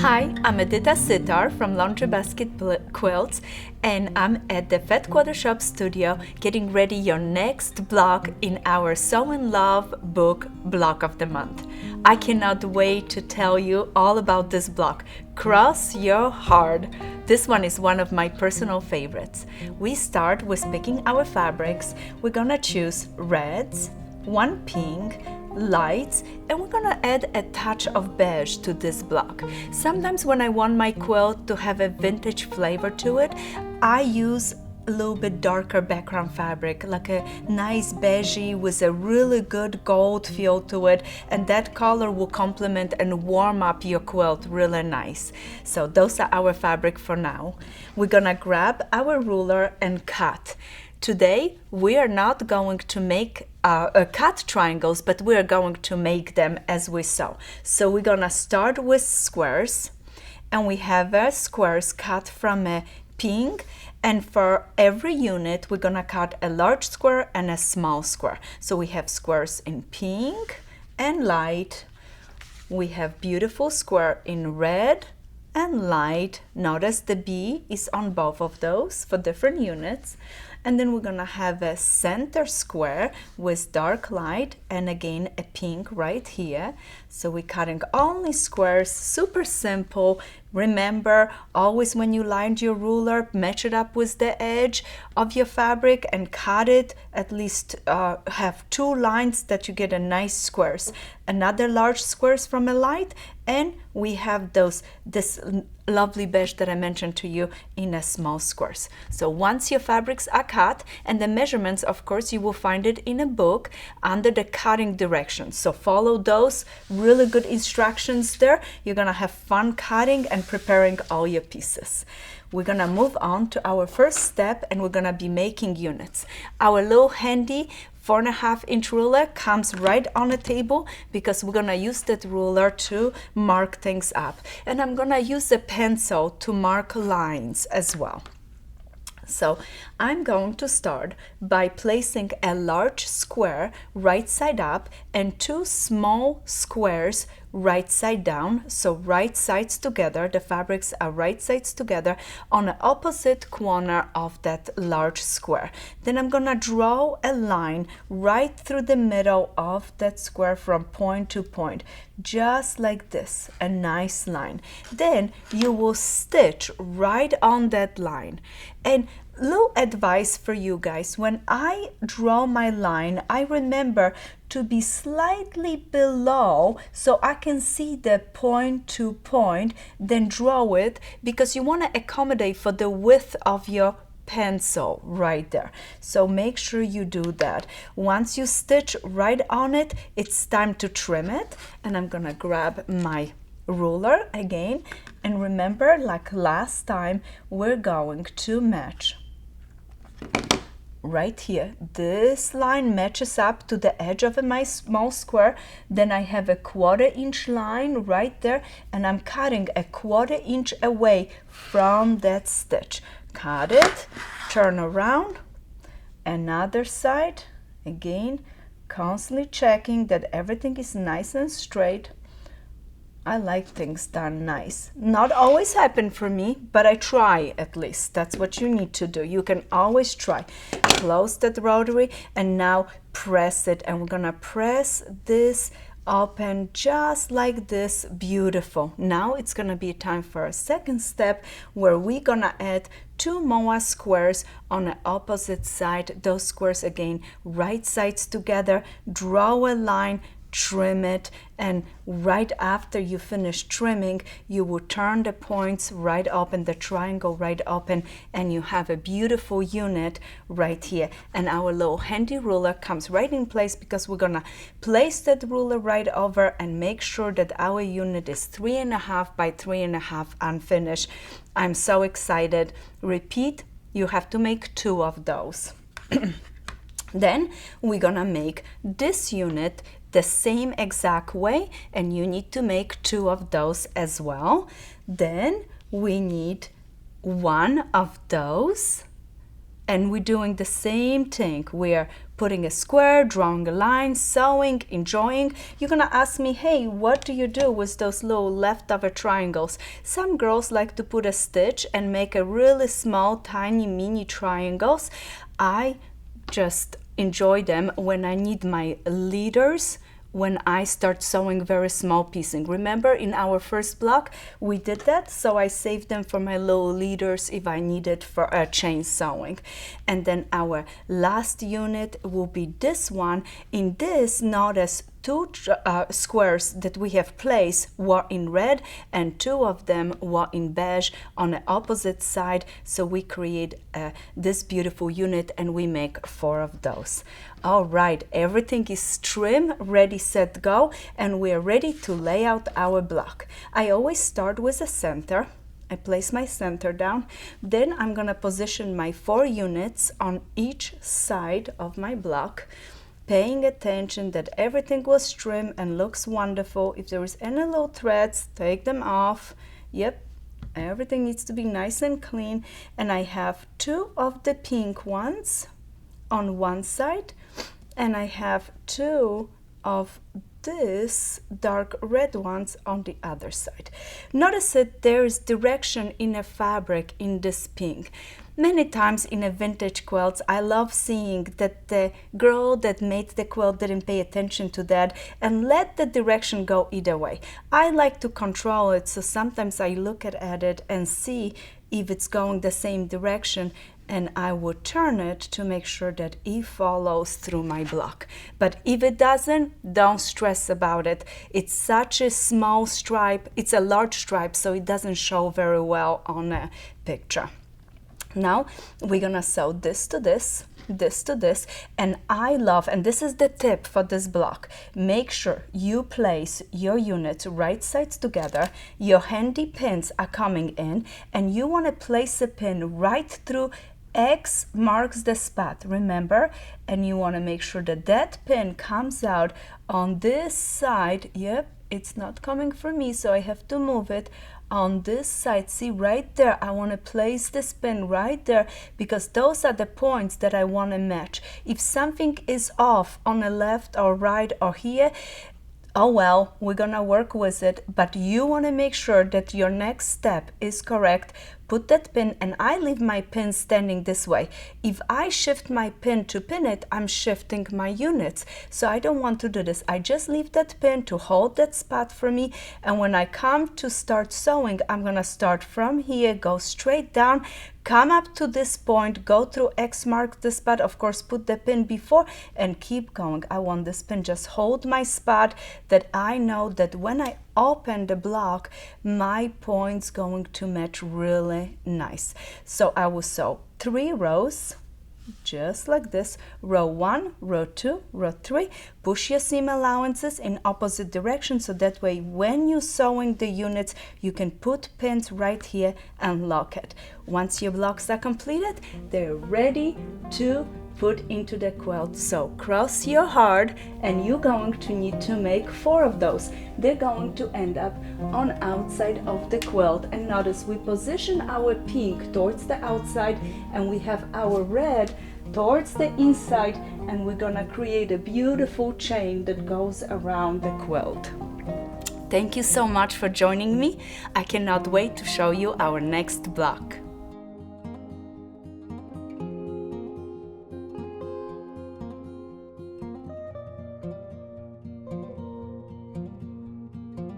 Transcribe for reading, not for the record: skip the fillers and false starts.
Hi, I'm Edyta Sitar from Laundry Basket Quilts, and I'm at the Fat Quarter Shop studio getting ready your next block in our Sew in Love book block of the month. I cannot wait to tell you all about this block. Cross your heart. This one is one of my personal favorites. We start with picking our fabrics. We're gonna choose reds, one pink, lights, and we're gonna add a touch of beige to this block. Sometimes when I want my quilt to have a vintage flavor to it, I use a little bit darker background fabric, like a nice beigey with a really good gold feel to it, and that color will complement and warm up your quilt really nice. So those are our fabric for now. We're gonna grab our ruler and cut. Today, we are not going to make cut triangles, but we are going to make them as we sew. So we're gonna start with squares, and we have our squares cut from a pink, and for every unit, we're gonna cut a large square and a small square. So we have squares in pink and light. We have beautiful square in red and light. Notice the B is on both of those for different units. And then we're gonna have a center square with dark light and again a pink right here. So we're cutting only squares, super simple. Remember, always when you lined your ruler, match it up with the edge of your fabric and cut it. At least have two lines that you get a nice squares. Another large squares from a light, and we have this lovely beige that I mentioned to you in a small squares. So once your fabrics are cut, and the measurements, of course, you will find it in a book under the cutting directions. So follow those really good instructions there. You're gonna have fun cutting and preparing all your pieces. We're gonna move on to our first step, and we're gonna be making units. Our little handy 4.5-inch ruler comes right on the table because we're gonna use that ruler to mark things up. And I'm gonna use a pencil to mark lines as well. So I'm going to start by placing a large square right side up and two small squares right side down. So right sides together, the fabrics are right sides together on the opposite corner of that large square. Then I'm gonna draw a line right through the middle of that square from point to point, just like this, a nice line. Then you will stitch right on that line. And little advice for you guys, when I draw my line, I remember to be slightly below so I can see the point to point, then draw it, because you want to accommodate for the width of your pencil right there. So make sure you do that. Once you stitch right on it, it's time to trim it. And I'm gonna grab my ruler again, and remember, like last time, we're going to match right here. This line matches up to the edge of my small square. Then I have a 1/4-inch line right there, and I'm cutting a 1/4 inch away from that stitch. Cut it, turn around, another side, again, constantly checking that everything is nice and straight. I like things done nice. Not always happen for me, but I try at least. That's what you need to do. You can always try. Close that rotary and now press it. And we're gonna press this open just like this. Beautiful. Now it's gonna be time for a second step where we're gonna add two MOA squares on the opposite side. Those squares again, right sides together. Draw a line, trim it, and right after you finish trimming, you will turn the points right open, the triangle right open, and you have a beautiful unit right here. And our little handy ruler comes right in place because we're gonna place that ruler right over and make sure that our unit is 3.5 by 3.5 unfinished. I'm so excited. Repeat, you have to make 2 of those. Then we're gonna make this unit the same exact way, and you need to make 2 of those as well. Then we need 1 of those, and we're doing the same thing. We are putting a square, drawing a line, sewing, enjoying. You're gonna ask me, hey, what do you do with those little leftover triangles? Some girls like to put a stitch and make a really small, tiny, mini triangles. I just enjoy them when I need my leaders, when I start sewing very small piecing. Remember in our first block we did that, so I saved them for my little leaders if I need it for chain sewing. And then our last unit will be this one. In this, notice two squares that we have placed were in red and two of them were in beige on the opposite side, so we create this beautiful unit and we make 4 of those. All right, everything is trim, ready, set, go, and we are ready to lay out our block. I always start with the center. I place my center down, then I'm gonna position my 4 units on each side of my block, paying attention that everything was trim and looks wonderful. If there is any little threads, take them off. Yep, everything needs to be nice and clean. And I have 2 of the pink ones on one side, and I have 2 of this dark red ones on the other side. Notice that there is direction in a fabric in this pink. Many times in a vintage quilts, I love seeing that the girl that made the quilt didn't pay attention to that and let the direction go either way. I like to control it, so sometimes I look at it and see if it's going the same direction, and I would turn it to make sure that it follows through my block. But if it doesn't, don't stress about it. It's such a small stripe, it's a large stripe, so it doesn't show very well on a picture. Now we're gonna sew this to this, this to this, and I love, and this is the tip for this block, make sure you place your units right sides together, your handy pins are coming in, and you want to place a pin right through X marks the spot, remember, and you want to make sure that that pin comes out on this side. Yep, it's not coming for me, so I have to move it on this side. See right there, I want to place this pin right there because those are the points that I want to match. If something is off on the left or right or here, oh well, we're gonna work with it, but you want to make sure that your next step is correct. Put that pin, and I leave my pin standing this way. If I shift my pin to pin it, I'm shifting my units. So I don't want to do this. I just leave that pin to hold that spot for me. And when I come to start sewing, I'm gonna start from here, go straight down, come up to this point, go through X mark the spot, of course put the pin before, and keep going. I want this pin just hold my spot, that I know that when I open the block, my point's going to match really nice. So I will sew 3 rows, just like this, row 1, row 2, row 3. Push your seam allowances in opposite direction, so that way when you're sewing the units, you can put pins right here and lock it. Once your blocks are completed, they're ready to put into the quilt. So cross your heart, and you're going to need to make 4 of those. They're going to end up on outside of the quilt. And notice we position our pink towards the outside, and we have our red towards the inside, and we're gonna create a beautiful chain that goes around the quilt. Thank you so much for joining me. I cannot wait to show you our next block.